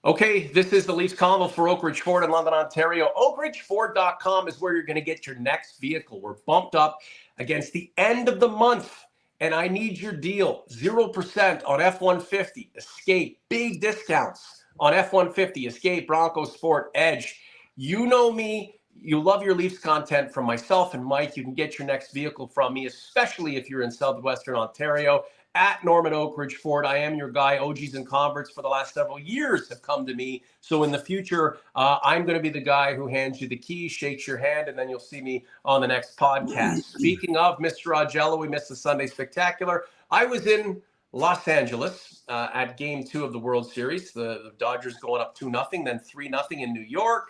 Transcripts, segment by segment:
Okay, this is the Leafs Convo for Oak Ridge Ford in London, Ontario. OakRidgeFord.com is where you're going to get your next vehicle. We're bumped up against the end of the month, and I need your deal. 0% on F-150, Escape, big discounts on F-150, Escape, Bronco Sport, Edge. You know me. You love your Leafs content from myself and Mike. You can get your next vehicle from me, especially if you're in Southwestern Ontario. At Norman Oak Ridge Ford, I am your guy. OGs and converts for the last several years have come to me. So in the future, I'm going to be the guy who hands you the keys, shakes your hand, and then you'll see me on the next podcast. Speaking of Mr. Augello, we missed the Sunday Spectacular. I was in Los Angeles at Game 2 of the World Series. The Dodgers going up 2-0, then 3-0 in New York.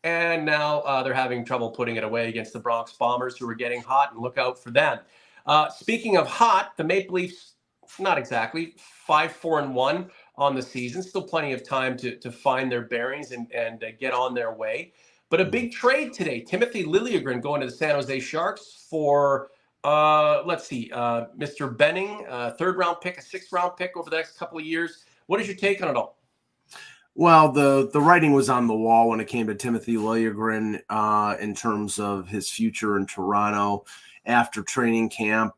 And now they're having trouble putting it away against the Bronx Bombers, who are getting hot, and look out for them. Speaking of hot, the Maple Leafs, not exactly, 5-4-1 on the season. Still plenty of time to find their bearings and get on their way. But a big trade today. Timothy Liljegren going to the San Jose Sharks for, Mr. Benning, third-round pick, a sixth-round pick over the next couple of years. What is your take on it all? Well, the writing was on the wall when it came to Timothy Liljegren in terms of his future in Toronto after training camp.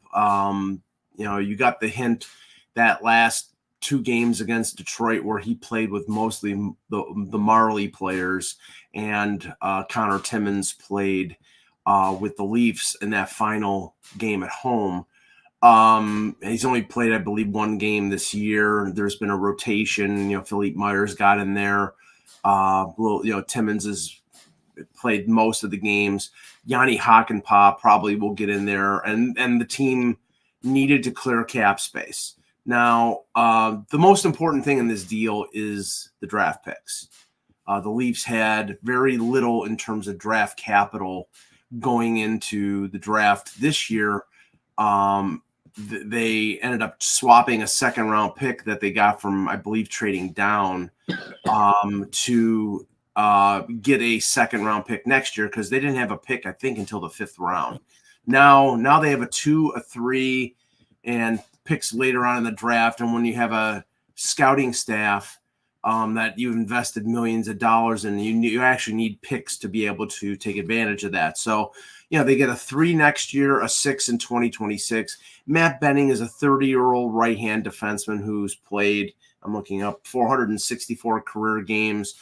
You got the hint that last two games against Detroit where he played with mostly the Marley players, and Connor Timmins played with the Leafs in that final game at home. He's only played, I believe, one game this year. There's been a rotation. Philippe Myers got in there. Timmins has played most of the games. Yanni Hakanpää probably will get in there, and the team needed to clear cap space. Now, the most important thing in this deal is the draft picks. The Leafs had very little in terms of draft capital going into the draft this year. They ended up swapping a second-round pick that they got from, I believe, trading down to get a second-round pick next year, because they didn't have a pick, I think, until the fifth round. Now they have a 2, a 3, and picks later on in the draft. And when you have a scouting staff that you've invested millions of dollars in, you actually need picks to be able to take advantage of that. So, they get a 3 next year, a 6 in 2026. Matt Benning is a 30-year-old right-hand defenseman who's played, I'm looking up, 464 career games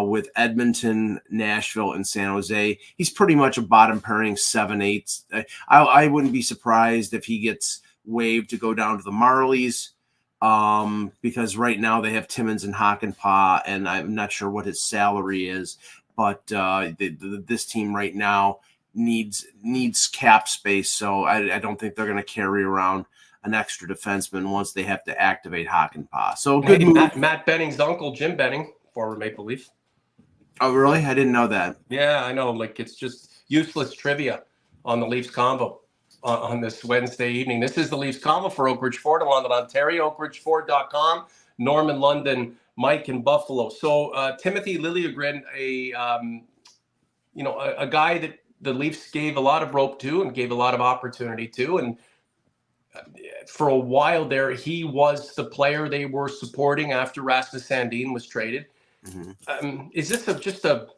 with Edmonton, Nashville, and San Jose. He's pretty much a bottom pairing 7/8. I wouldn't be surprised if he gets waived to go down to the Marlies, because right now they have Timmins and Hakanpää, and I'm not sure what his salary is, but this team right now needs cap space, so I don't think they're going to carry around an extra defenseman once they have to activate Hakanpää. So good move. Matt Benning's uncle, Jim Benning, former Maple Leaf. Oh, really? I didn't know that. Yeah, I know. It's just useless trivia on the Leafs Convo on this Wednesday evening. This is the Leafs Convo for Oak Ridge Ford in London, Ontario. OakRidgeFord.com. Norman, London, Mike in Buffalo. So Timothy Liljegren, a guy that the Leafs gave a lot of rope to and gave a lot of opportunity to, and for a while there, he was the player they were supporting after Rasmus Sandin was traded. Mm-hmm. Is this just a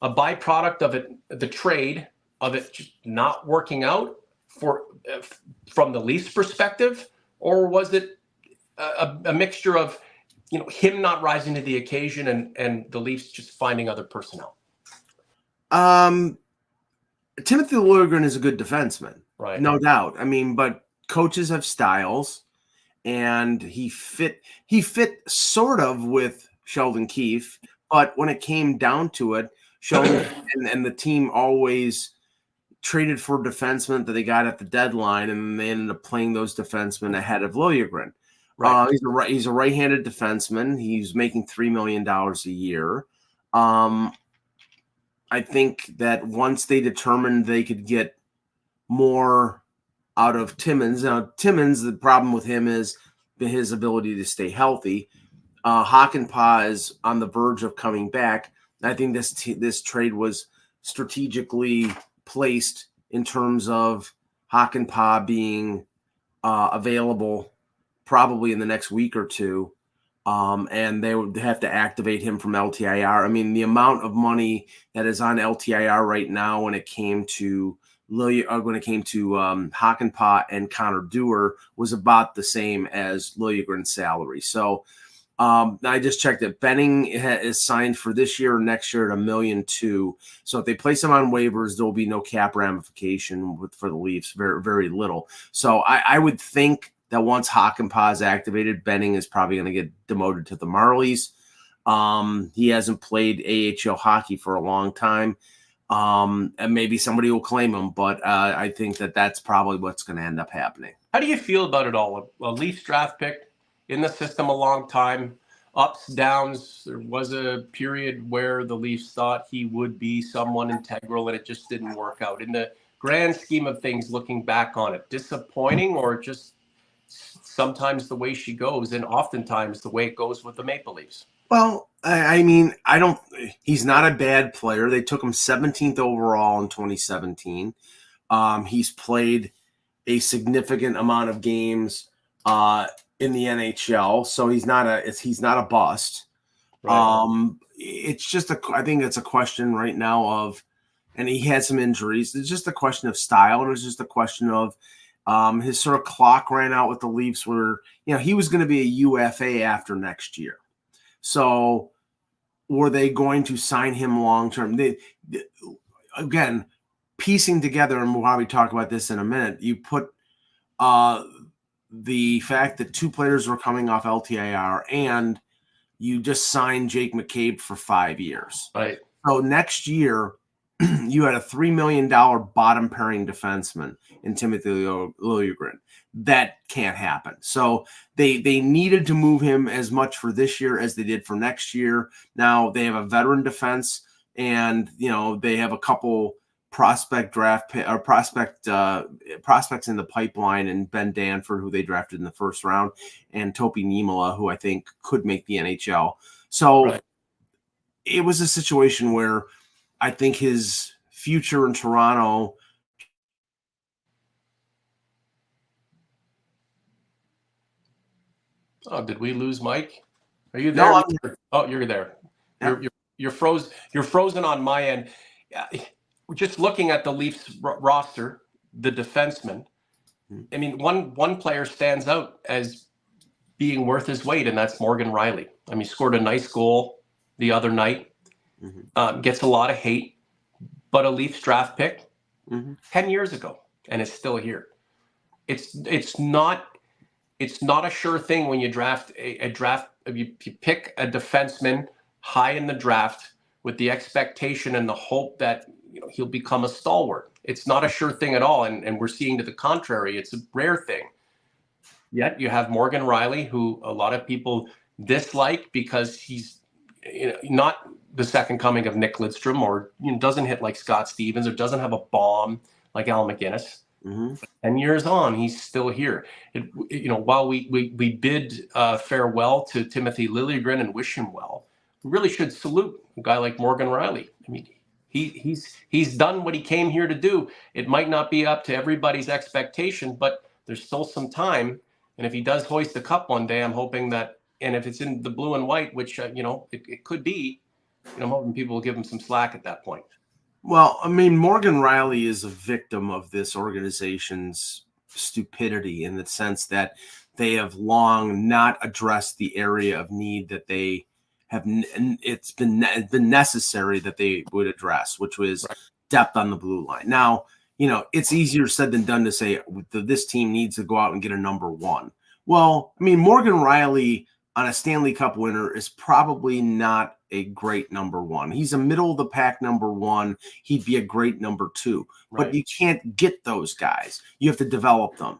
byproduct of it, the trade, of it just not working out from the Leafs' perspective, or was it a mixture of him not rising to the occasion and the Leafs just finding other personnel? Timothy Liljegren is a good defenseman, right? No doubt. But coaches have styles, and he fit sort of with Sheldon Keefe, but when it came down to it, Sheldon and the team always traded for defensemen that they got at the deadline, and they ended up playing those defensemen ahead of Liljegren. Right. He's a right-handed defenseman. He's making $3 million a year. I think that once they determined they could get more out of Timmins. Now, Timmins, the problem with him is his ability to stay healthy. Hakanpää is on the verge of coming back. I think this trade was strategically placed in terms of Hakanpää being available probably in the next week or two. and they would have to activate him from LTIR. I mean, the amount of money that is on LTIR right now when it came to Hakanpää and Connor Dewar was about the same as Liljegren's salary. So I just checked it. Benning is signed for this year or next year at $1.2 million. So if they place him on waivers, there will be no cap ramification for the Leafs, very, very little. So I would think that once Hakanpää is activated, Benning is probably going to get demoted to the Marlies. He hasn't played AHL hockey for a long time. And maybe somebody will claim him, but I think that that's probably what's going to end up happening. How do you feel about it all? A Leafs draft pick in the system a long time, ups, downs. There was a period where the Leafs thought he would be someone integral, and it just didn't work out. In the grand scheme of things, looking back on it, disappointing, or just sometimes the way she goes, and oftentimes the way it goes with the Maple Leafs? Well, I mean, he's not a bad player. They took him 17th overall in 2017. He's played a significant amount of games in the NHL, so he's not a bust. Right. It's just I think it's a question right now of, and he had some injuries. It's just a question of style, and it's just a question of his sort of clock ran out with the Leafs, where he was going to be a UFA after next year. So were they going to sign him long term? Again, piecing together, and we'll probably talk about this in a minute. You put the fact that two players were coming off LTIR, and you just signed Jake McCabe for 5 years. Right. So next year, you had a $3 million bottom pairing defenseman in Timothy Liljegren. That can't happen. So they needed to move him as much for this year as they did for next year. Now they have a veteran defense, and they have a couple prospects in the pipeline, and Ben Danford, who they drafted in the first round, and Topi Niemela, who I think could make the NHL. So It was a situation where I think his future in Toronto. Oh, did we lose Mike? Are you there? No, I'm here. Oh, you're there. Yeah. You're frozen on my end. We're just looking at the Leafs roster, the defensemen. I mean, one player stands out as being worth his weight, and that's Morgan Rielly. I mean, he scored a nice goal the other night. Gets a lot of hate, but a Leafs draft pick 10 years ago, and it's still here. It's not a sure thing when you draft you pick a defenseman high in the draft with the expectation and the hope that he'll become a stalwart. It's not a sure thing at all, and we're seeing to the contrary. It's a rare thing. Yet you have Morgan Rielly, who a lot of people dislike because he's not the second coming of Nick Lidstrom, or doesn't hit like Scott Stevens, or doesn't have a bomb like Al McGinnis. 10 years on, he's still here. While we bid farewell to Timothy Liljegren and wish him well, we really should salute a guy like Morgan Rielly. I mean, he's done what he came here to do. It might not be up to everybody's expectation, but there's still some time. And if he does hoist the cup one day, I'm hoping that, and if it's in the blue and white, which it could be, I'm hoping people will give him some slack at that point. Well, I mean, Morgan Rielly is a victim of this organization's stupidity, in the sense that they have long not addressed the area of need that they have. It's been necessary that they would address, which was depth on the blue line. Now, it's easier said than done to say this team needs to go out and get a number one. Well, I mean, Morgan Rielly on a Stanley Cup winner is probably not a great number one. He's a middle of the pack number one. He'd be a great number two, but you can't get those guys. You have to develop them.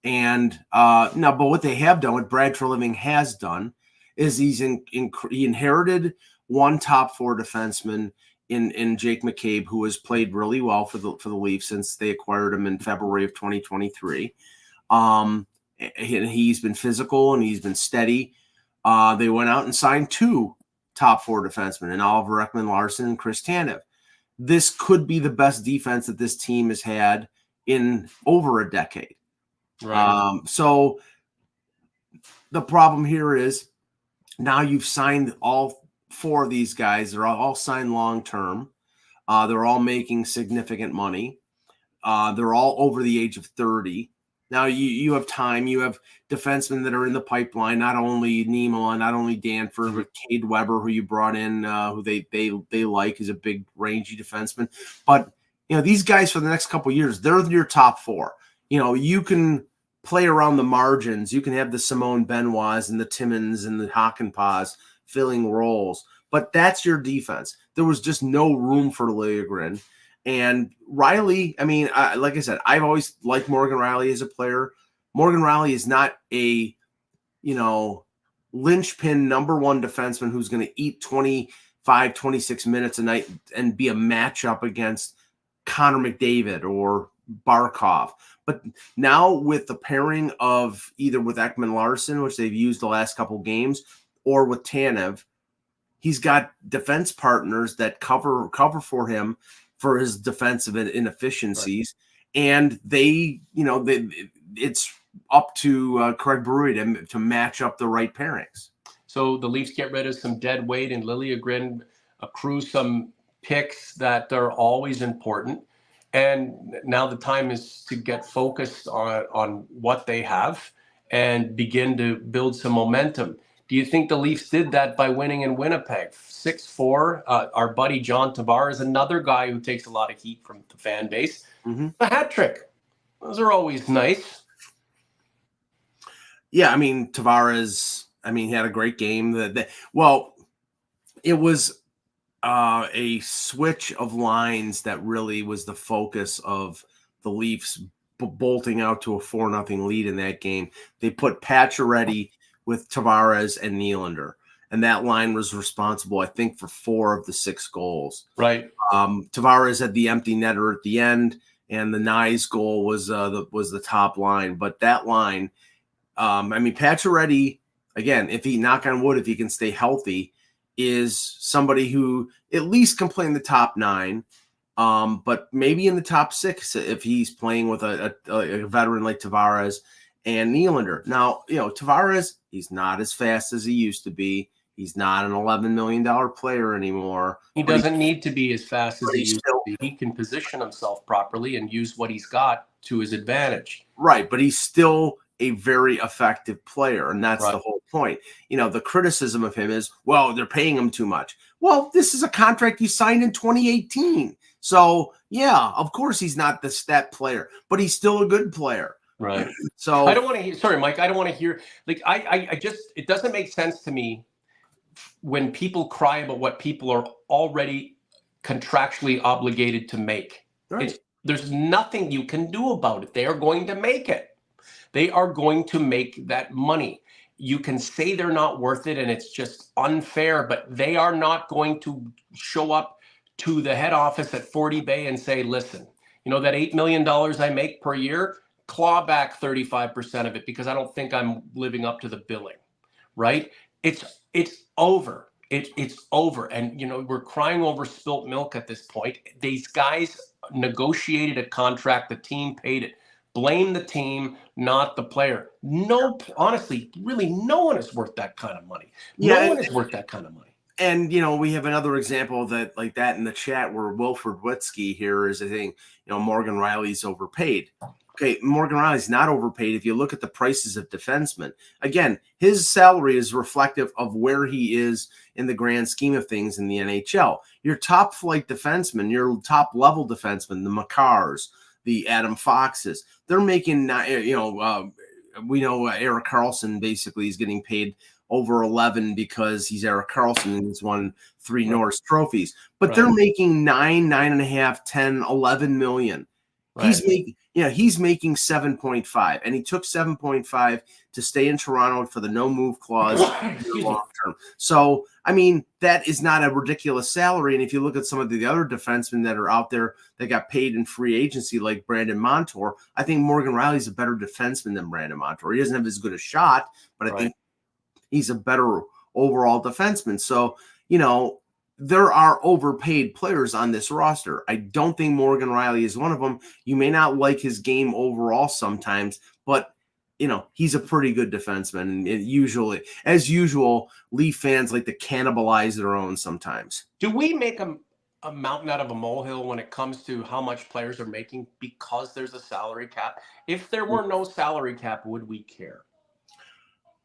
And but what they have done, what Brad Treliving has done, is he inherited one top four defenseman in Jake McCabe, who has played really well for the Leafs since they acquired him in February of 2023. He's been physical and he's been steady. They went out and signed two top four defensemen, in Oliver Ekman-Larsson and Chris Tanev. This could be the best defense that this team has had in over a decade. So the problem here is Now you've signed all four of these guys. They're all signed long term. They're all making significant money. They're all over the age of 30. Now you have time. You have defensemen that are in the pipeline. Not only Nima, not only Danford, but Cade Weber, who you brought in, who they like, is a big rangy defenseman. But these guys for the next couple of years, they're your top four. You can play around the margins. You can have the Simone Benoits and the Timmins and the Hakanpahs filling roles, but that's your defense. There was just no room for Liljegren. And Riley, I mean, like I said, I've always liked Morgan Riley as a player. Morgan Riley is not a, linchpin number one defenseman who's going to eat 25, 26 minutes a night and be a matchup against Connor McDavid or Barkov. But now with the pairing of either with Ekman Larson, which they've used the last couple games, or with Tanev, he's got defense partners that cover for him for his defensive inefficiencies. Right. And it's up to Craig Berube to match up the right pairings. So the Leafs get rid of some dead weight and Liljegren, accrue some picks that are always important. And now the time is to get focused on what they have and begin to build some momentum. Do you think the Leafs did that by winning in Winnipeg? 6-4. Our buddy John Tavares, another guy who takes a lot of heat from the fan base. Mm-hmm. A hat trick. Those are always nice. Yeah, I mean, Tavares, he had a great game. It was a switch of lines that really was the focus of the Leafs bolting out to a 4-0 lead in that game. They put Pacioretty with Tavares and Nylander, and that line was responsible, I think, for 4 of the 6 goals. Right. Tavares had the empty netter at the end, and the Nyes goal was the top line. But that line, Pacioretty, again, if he, knock on wood, if he can stay healthy, is somebody who at least can play in the top 9, but maybe in the top 6 if he's playing with a veteran like Tavares and Nylander. Now, Tavares, he's not as fast as he used to be. He's not an $11 million player anymore. He doesn't need to be as fast as he used to be. He can position himself properly and use what he's got to his advantage. Right, but he's still a very effective player, and that's the whole point. The criticism of him is, well, they're paying him too much. Well, this is a contract he signed in 2018. So, yeah, of course he's not the stat player, but he's still a good player. Right. So I don't want to hear, sorry, Mike, I don't want to hear, I just, it doesn't make sense to me when people cry about what people are already contractually obligated to make. Right. There's nothing you can do about it. They are going to make it. They are going to make that money. You can say they're not worth it and it's just unfair, but they are not going to show up to the head office at 40 Bay and say, listen, that $8 million I make per year, claw back 35% of it because I don't think I'm living up to the billing, right? It's over. It's over. And, we're crying over spilt milk at this point. These guys negotiated a contract. The team paid it. Blame the team, not the player. No, honestly, really, no one is worth that kind of money. No one is worth that kind of money. And, we have another example like that in the chat where Wilfred Witzke here is, I think, Morgan Riley's overpaid. Okay, Morgan Riley's not overpaid if you look at the prices of defensemen. Again, his salary is reflective of where he is in the grand scheme of things in the NHL. Your top flight defensemen, your top level defensemen, the Makars, the Adam Foxes, they're making, we know Erik Karlsson basically is getting paid over 11 because he's Erik Karlsson and he's won 3 Norris trophies. But they're making 9, 9.5, 10, 11 million. Right. He's making 7.5, and he took 7.5 to stay in Toronto for the no move clause long term. So, that is not a ridiculous salary. And if you look at some of the other defensemen that are out there that got paid in free agency, like Brandon Montour, I think Morgan Riley's a better defenseman than Brandon Montour. He doesn't have as good a shot, but I think he's a better overall defenseman. So, there are overpaid players on this roster. I don't think Morgan Riley is one of them. You may not like his game overall sometimes, but he's a pretty good defenseman. And usually, as usual, Leaf fans like to cannibalize their own sometimes. Do we make a mountain out of a molehill when it comes to how much players are making because there's a salary cap? If there were no salary cap, would we care?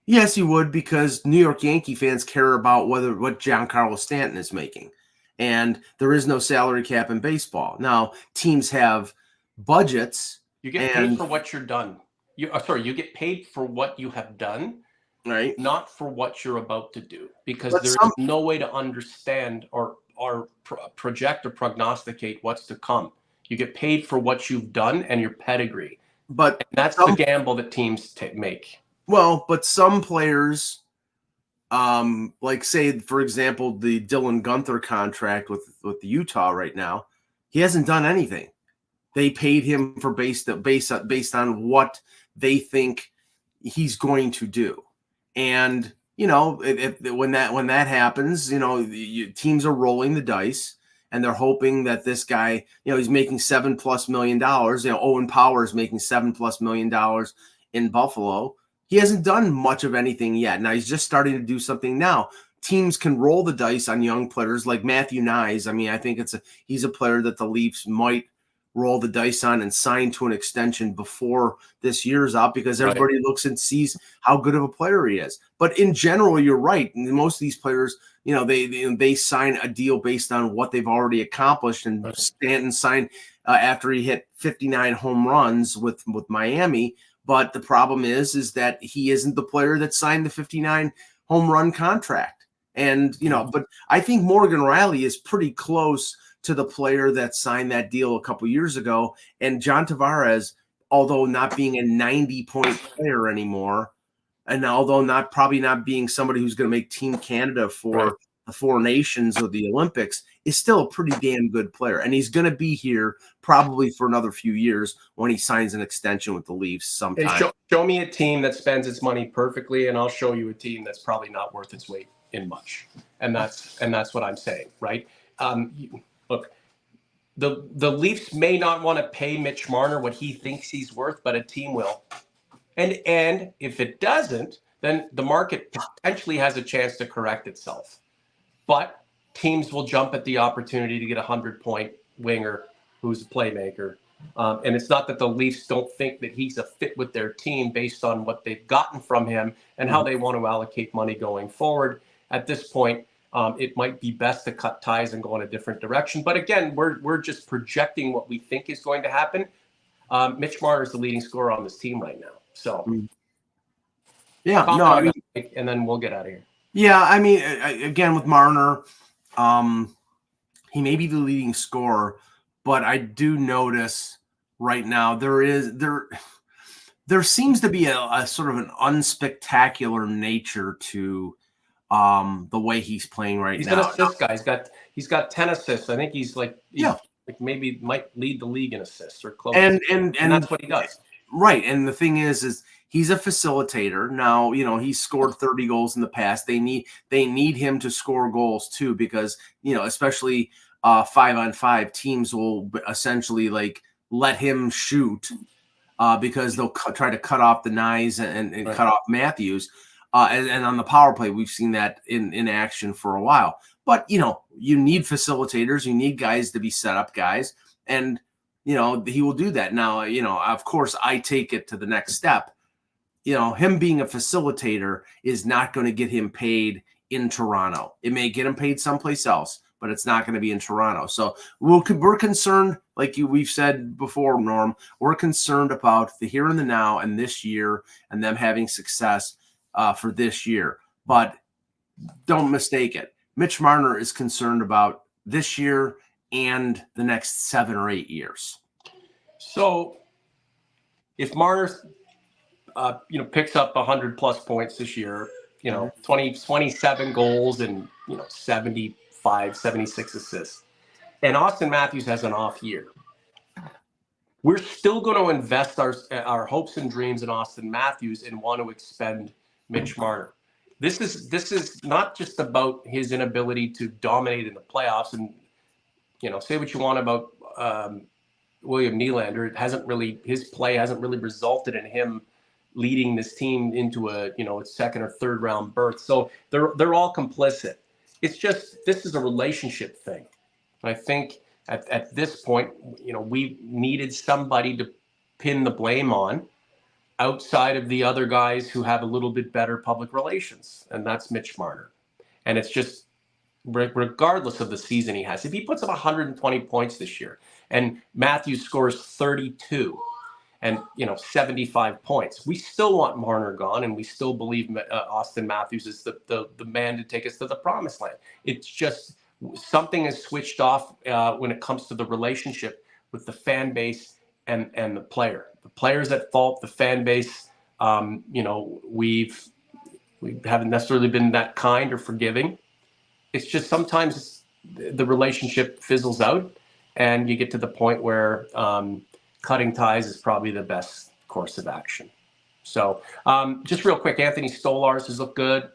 Yes, you would, because New York Yankee fans care about what Giancarlo Stanton is making. And there is no salary cap in baseball. Now, teams have budgets. You get paid for what you're done. You get paid for what you have done, right? Not for what you're about to do, because there's no way to understand or project or prognosticate what's to come. You get paid for what you've done and your pedigree. But and that's the gamble that teams make. Well, but some players, like say, for example, the Dylan Guenther contract with Utah right now, he hasn't done anything. They paid him for based on what they think he's going to do. And, when that happens, teams are rolling the dice and they're hoping that this guy, he's making $7+ million. Owen Power is making $7+ million in Buffalo. He hasn't done much of anything yet. Now he's just starting to do something now. Teams can roll the dice on young players like Matthew Nyes. I mean, I think he's a player that the Leafs might roll the dice on and sign to an extension before this year's up, because everybody looks and sees how good of a player he is. But in general, you're right. Most of these players, they sign a deal based on what they've already accomplished. And Stanton signed after he hit 59 home runs with Miami. But the problem is that he isn't the player that signed the 59 home run contract. And, but I think Morgan Riley is pretty close to the player that signed that deal a couple years ago. And John Tavares, although not being a 90-point player anymore, and although probably not being somebody who's going to make Team Canada for the Four Nations or the Olympics, is still a pretty damn good player. And he's going to be here probably for another few years when he signs an extension with the Leafs sometime. Hey, show me a team that spends its money perfectly, and I'll show you a team that's probably not worth its weight in much. And that's what I'm saying, right? Look, the Leafs may not want to pay Mitch Marner what he thinks he's worth, but a team will. And if it doesn't, then the market potentially has a chance to correct itself. But teams will jump at the opportunity to get a 100-point winger who's a playmaker. And it's not that the Leafs don't think that he's a fit with their team based on what they've gotten from him and how they want to allocate money going forward. At this point, it might be best to cut ties and go in a different direction. But again, we're just projecting what we think is going to happen. Mitch Marner is the leading scorer on this team right now. So, and then we'll get out of here. Yeah, I mean, again, with Marner, he may be the leading scorer, but I do notice right now there seems to be a sort of an unspectacular nature to the way he's playing right now. He's an assist guy. He's got 10 assists. I think he's maybe might lead the league in assists or close. And that's what he does. Right. And the thing is he's a facilitator. Now, he's scored 30 goals in the past. They need him to score goals too, because, especially 5-on-5 teams will essentially let him shoot because they'll try to cut off the Nyes and cut off Matthews. And on the power play, we've seen that in action for a while. But, you need facilitators. You need guys to be set up guys. And, he will do that. Now, of course, I take it to the next step. Him being a facilitator is not going to get him paid in Toronto. It may get him paid someplace else, but it's not going to be in Toronto. So we're concerned, like we've said before, Norm, we're concerned about the here and the now and this year and them having success for this year. But don't mistake it. Mitch Marner is concerned about this year and the next 7 or 8 years. So if Marner picks up 100+ points this year, 27 goals and 76 assists, and Austin Matthews has an off year, we're still going to invest our hopes and dreams in Austin Matthews and want to expend Mitch Marner. This is not just about his inability to dominate in the playoffs. And say what you want about William Nylander, his play hasn't really resulted in him leading this team into a second or third round berth. So they're all complicit. It's just this is a relationship thing. And I think at this point, we needed somebody to pin the blame on outside of the other guys who have a little bit better public relations, and that's Mitch Marner. And it's just regardless of the season he has, if he puts up 120 points this year and Matthews scores 32 and 75 points, we still want Marner gone, and we still believe Austin Matthews is the man to take us to the promised land. It's just something is switched off when it comes to the relationship with the fan base and the player. The player's at fault. The fan base, we haven't necessarily been that kind or forgiving. It's just sometimes the relationship fizzles out, and you get to the point where cutting ties is probably the best course of action. So just real quick, Anthony Stolarz has looked good.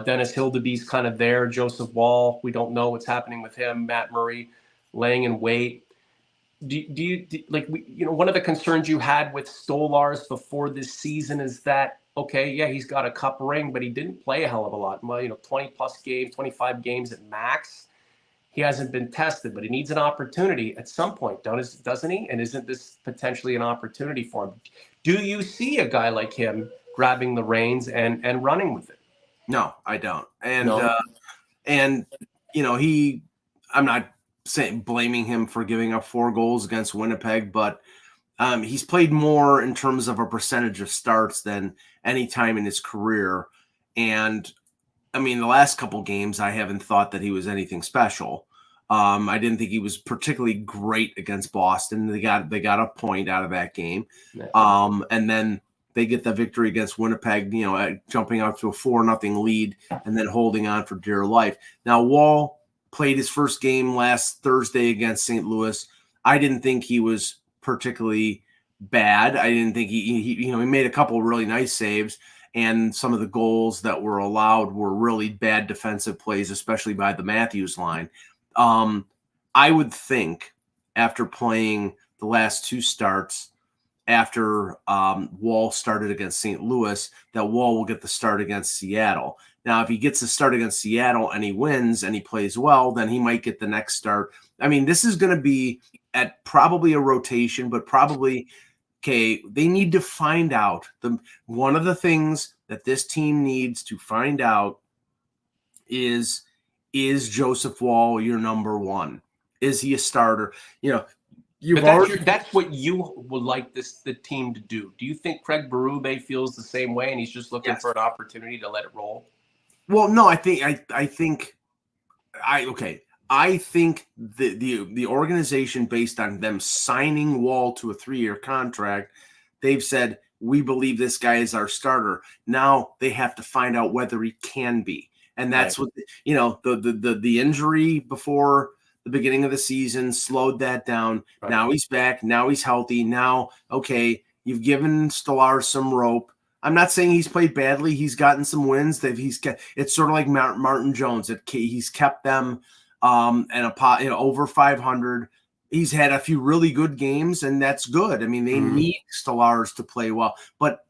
Dennis Hildeby's kind of there. Joseph Wall, we don't know what's happening with him. Matt Murray laying in wait. Do you one of the concerns you had with Stolarz before this season is that, okay, yeah, he's got a cup ring, but he didn't play a hell of a lot. Well, 20 plus games, 25 games at max. He hasn't been tested, but he needs an opportunity at some point, doesn't he? And isn't this potentially an opportunity for him? Do you see a guy like him grabbing the reins and running with it? No, I don't. And No? I'm not blaming him for giving up 4 goals against Winnipeg, but he's played more in terms of a percentage of starts than any time in his career. And I mean, the last couple games, I haven't thought that he was anything special. I didn't think he was particularly great against Boston. They got a point out of that game. Yeah. And then they get the victory against Winnipeg, jumping out to a 4-0 lead and then holding on for dear life. Now, Wall played his first game last Thursday against St. Louis. I didn't think he was particularly bad. I didn't think he made a couple of really nice saves, and some of the goals that were allowed were really bad defensive plays, especially by the Matthews line. I would think after playing the last 2 starts, after Wall started against St. Louis, that Wall will get the start against Seattle. Now, if he gets the start against Seattle and he wins and he plays well, then he might get the next start. I mean, this is going to be at probably a rotation, but probably, okay, they need to find out. One of the things that this team needs to find out is Joseph Wall your number one? Is he a starter? That's what you would like the team to do. Do you think Craig Berube feels the same way, and he's just looking for an opportunity to let it roll? Well, no, I think the organization, based on them signing Wall to a 3-year contract, they've said, we believe this guy is our starter. Now they have to find out whether he can be. And that's what, the injury before the beginning of the season slowed that down. Right. Now he's back. Now he's healthy. Now, okay, you've given Stolarz some rope. I'm not saying he's played badly. He's gotten some wins. It's sort of like Martin Jones. He's kept them over 500. He's had a few really good games, and that's good. I mean, they need Stolarz to play well. But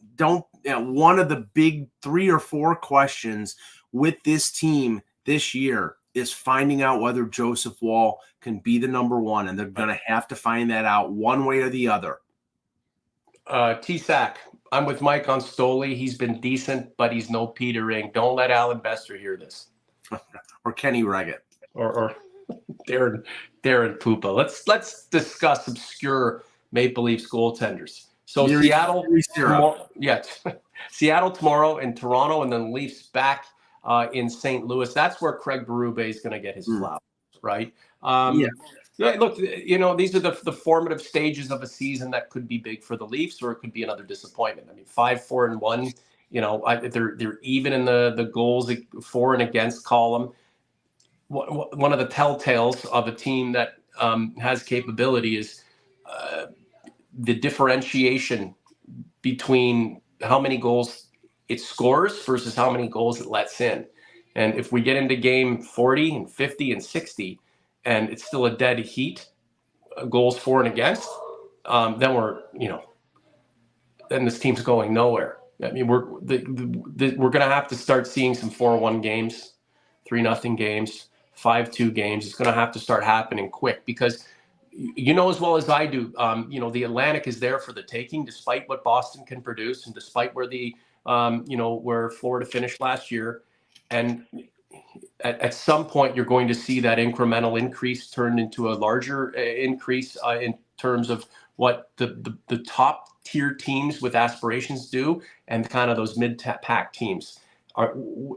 one of the big 3 or 4 questions with this team this year is finding out whether Joseph Wall can be the number one, and they're going to have to find that out one way or the other. T-Sack, I'm with Mike on Stoli. He's been decent, but he's no Peter Ring. Don't let Alan Bester hear this. Or Kenny Reggett. Or Darren Pupa. Let's discuss obscure Maple Leafs goaltenders. So Seattle tomorrow in Toronto, and then Leafs back in St. Louis. That's where Craig Berube is going to get his flowers, right? Look, these are the formative stages of a season that could be big for the Leafs, or it could be another disappointment. I mean, 5-4-1. They're even in the goals for and against column. One of the telltales of a team that has capability is the differentiation between how many goals it scores versus how many goals it lets in. And if we get into game 40 and 50 and 60 and it's still a dead heat, goals for and against, then then this team's going nowhere. I mean, we're going to have to start seeing some 4-1 games, 3-0 games, 5-2 games. It's going to have to start happening quick because you know as well as I do, the Atlantic is there for the taking, despite what Boston can produce and despite where where Florida finished last year. And at some point, you're going to see that incremental increase turn into a larger increase in terms of what the top tier teams with aspirations do, and kind of those mid-pack teams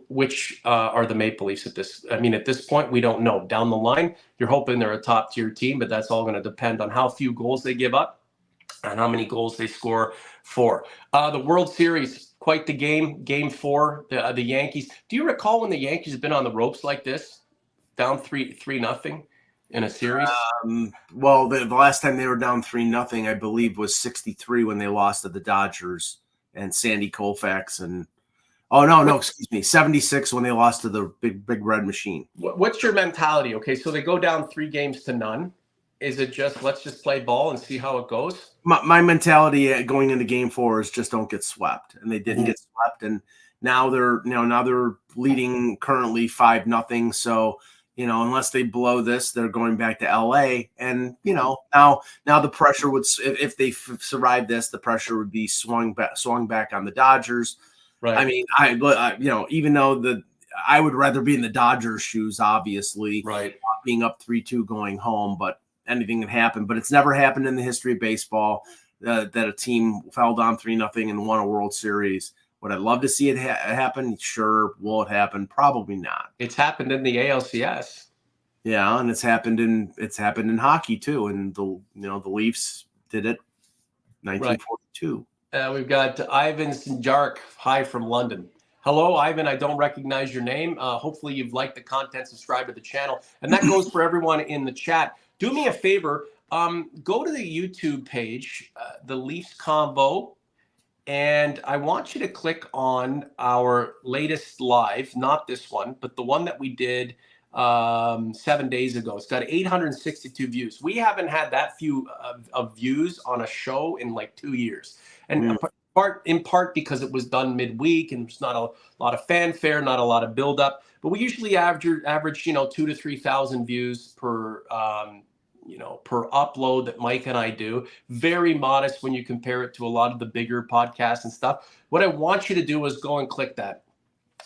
which are the Maple Leafs at this. I mean, at this point, we don't know. Down the line, you're hoping they're a top tier team, but that's all going to depend on how few goals they give up and how many goals they score for. The World Series, quite the game. Game 4, the Yankees. Do you recall when the Yankees have been on the ropes like this, down 3-0 in a series? Well, the last time they were down 3-0, I believe, was '63 when they lost to the Dodgers and Sandy Koufax and. Oh, no, excuse me. '76 when they lost to the big red machine. What's your mentality? Okay, so they go down 3-0. Is it just let's just play ball and see how it goes? My mentality going into game 4 is just don't get swept, and they didn't get swept, and now they're leading currently 5-0. So unless they blow this, they're going back to LA, and now the pressure would, if they survive this, the pressure would be swung back on the Dodgers. Right. I mean, even though I would rather be in the Dodgers' shoes, obviously, right, being up 3-2 going home, but anything can happen. But it's never happened in the history of baseball that a team fell down 3-0 and won a World Series. Would I love to see it happen? Sure. Will it happen? Probably not. It's happened in the ALCS. Yeah, and it's happened in hockey too. And the Leafs did it 1942. Right. We've got Ivan Sinjark. Hi from London. Hello, Ivan. I don't recognize your name. Hopefully you've liked the content, subscribe to the channel. And that goes for everyone in the chat. Do me a favor. Go to the YouTube page, the Leafs Convo, and I want you to click on our latest live, not this one, but the one that we did 7 days ago. It's got 862 views. We haven't had that few of views on a show in like 2 years. And in part because it was done midweek and there's not a lot of fanfare, not a lot of buildup. But we usually average 2,000 to 3,000 views per per upload that Mike and I do. Very modest when you compare it to a lot of the bigger podcasts and stuff. What I want you to do is go and click that.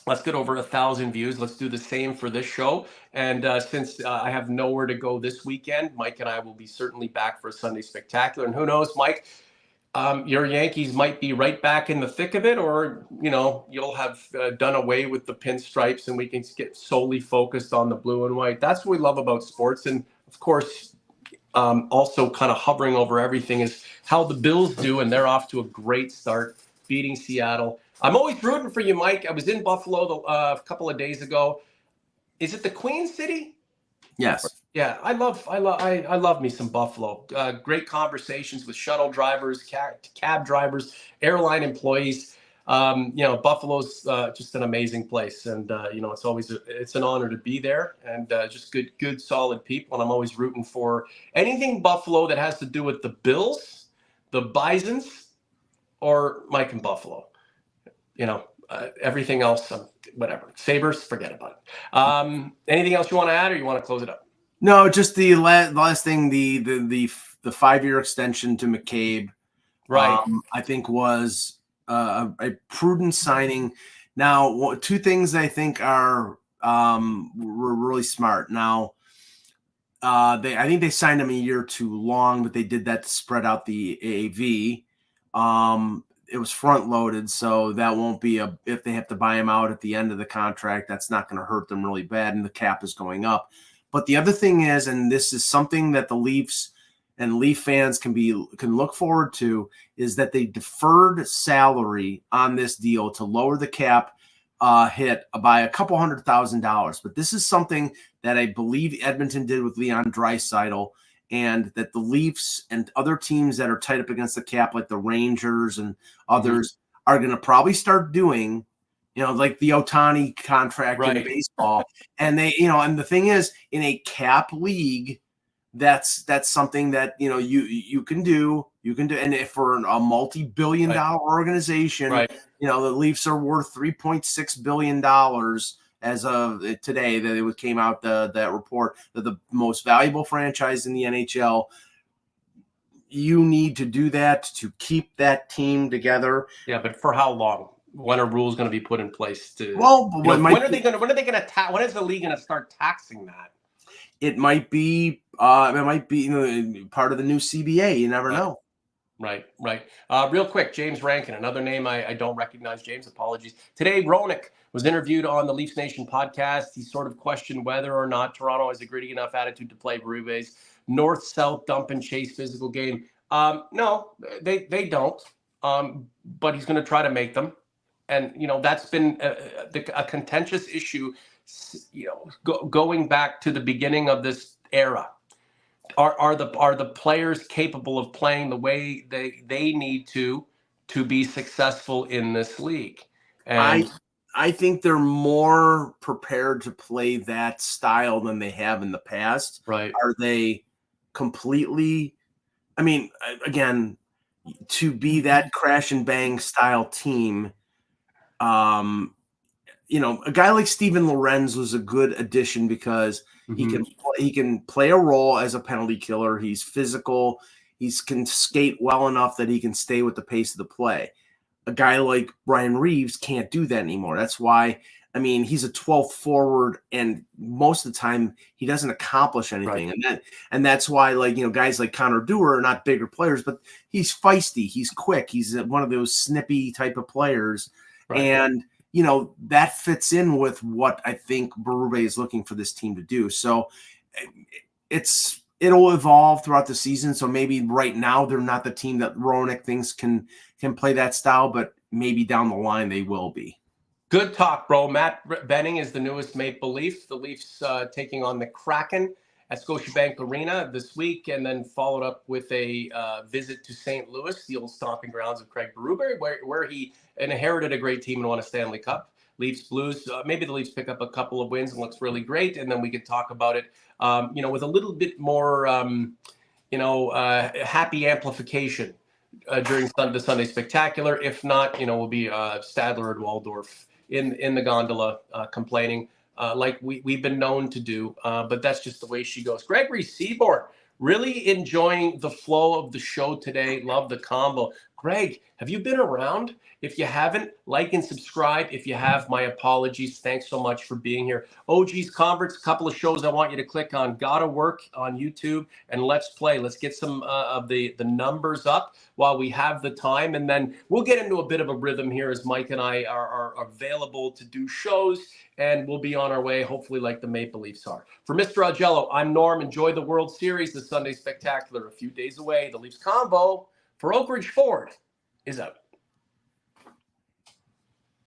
Let's get over 1,000 views. Let's do the same for this show. And since I have nowhere to go this weekend, Mike and I will be certainly back for a Sunday Spectacular. And who knows, Mike, your Yankees might be right back in the thick of it, or, you'll have done away with the pinstripes and we can get solely focused on the blue and white. That's what we love about sports. And of course, also kind of hovering over everything is how the Bills do. And they're off to a great start, beating Seattle. I'm always rooting for you, Mike. I was in Buffalo a couple of days ago. Is it the Queen City? Yes. Yeah, I love me some Buffalo. Great conversations with shuttle drivers, cab drivers, airline employees. Buffalo's just an amazing place, and it's an honor to be there, and just good, solid people. And I'm always rooting for anything Buffalo that has to do with the Bills, the Bisons, or Mike in Buffalo. Everything else, whatever. Sabres, forget about it. Anything else you want to add, or you want to close it up? No, just the last thing, the 5-year extension to McCabe, right? I think was a prudent signing. Now, 2 things I think were really smart. Now, I think they signed him a year too long, but they did that to spread out the AAV. It was front loaded, so that won't be if they have to buy him out at the end of the contract, that's not going to hurt them really bad, and the cap is going up. But the other thing is, and this is something that the Leafs and Leaf fans can look forward to, is that they deferred salary on this deal to lower the cap hit by a couple $100,000. But this is something that I believe Edmonton did with Leon Draisaitl, and that the Leafs and other teams that are tight up against the cap, like the Rangers and others, are going to probably start doing, like the Ohtani contract in baseball. And they, and the thing is, in a cap league, that's something that, you can do. You can do, and if for a multi-billion-dollar organization, Right. the Leafs are worth $3.6 billion as of today. That it came out that report that the most valuable franchise in the NHL. You need to do that to keep that team together. Yeah, but for how long? When are rules going to be put in place to? Well, when are they going to? When are they going to? When is the league going to start taxing that? It might be. Part of the new CBA. You never know. Right. Real quick, James Rankin, another name I don't recognize. James, apologies. Today, Roenick was interviewed on the Leafs Nation podcast. He sort of questioned whether or not Toronto has a gritty enough attitude to play Berube's north-south dump and chase physical game. No, they don't. But he's going to try to make them. And, that's been a contentious issue, going back to the beginning of this era. Are the players capable of playing the way they need to be successful in this league? And I think they're more prepared to play that style than they have in the past. Right. Are they completely? I mean, again, to be that crash and bang style team, a guy like Steven Lorenz was a good addition because he can play a role as a penalty killer. He's physical. He can skate well enough that he can stay with the pace of the play. A guy like Brian Reeves can't do that anymore. That's why, he's a 12th forward, and most of the time he doesn't accomplish anything. Right. And that's why, guys like Connor Dewar are not bigger players, but he's feisty. He's quick. He's one of those snippy type of players. Right. And, that fits in with what I think Berube is looking for this team to do. So it'll evolve throughout the season. So maybe right now they're not the team that Roenick thinks can play that style, but maybe down the line they will be. Good talk, bro. Matt Benning is the newest Maple Leaf. The Leafs taking on the Kraken at Scotiabank Arena this week, and then followed up with a visit to St. Louis, the old stomping grounds of Craig Berube, where he inherited a great team and won a Stanley Cup. Leafs Blues, maybe the Leafs pick up a couple of wins and looks really great, and then we could talk about it, with a little bit more, happy amplification during the Sunday Spectacular. If not, we'll be Stadler and Waldorf in the gondola complaining like we've been known to do, but that's just the way she goes. Gregory Seaborn, really enjoying the flow of the show today. Love the combo. Greg, have you been around? If you haven't, like and subscribe. If you have, my apologies. Thanks so much for being here. OG's Converts, a couple of shows I want you to click on. Gotta Work on YouTube and Let's Play. Let's get some of the numbers up while we have the time. And then we'll get into a bit of a rhythm here as Mike and I are available to do shows. And we'll be on our way, hopefully like the Maple Leafs are. For Mr. Augello, I'm Norm. Enjoy the World Series, the Sunday Spectacular, a few days away. The Leafs Convo for Oak Ridge Ford is out.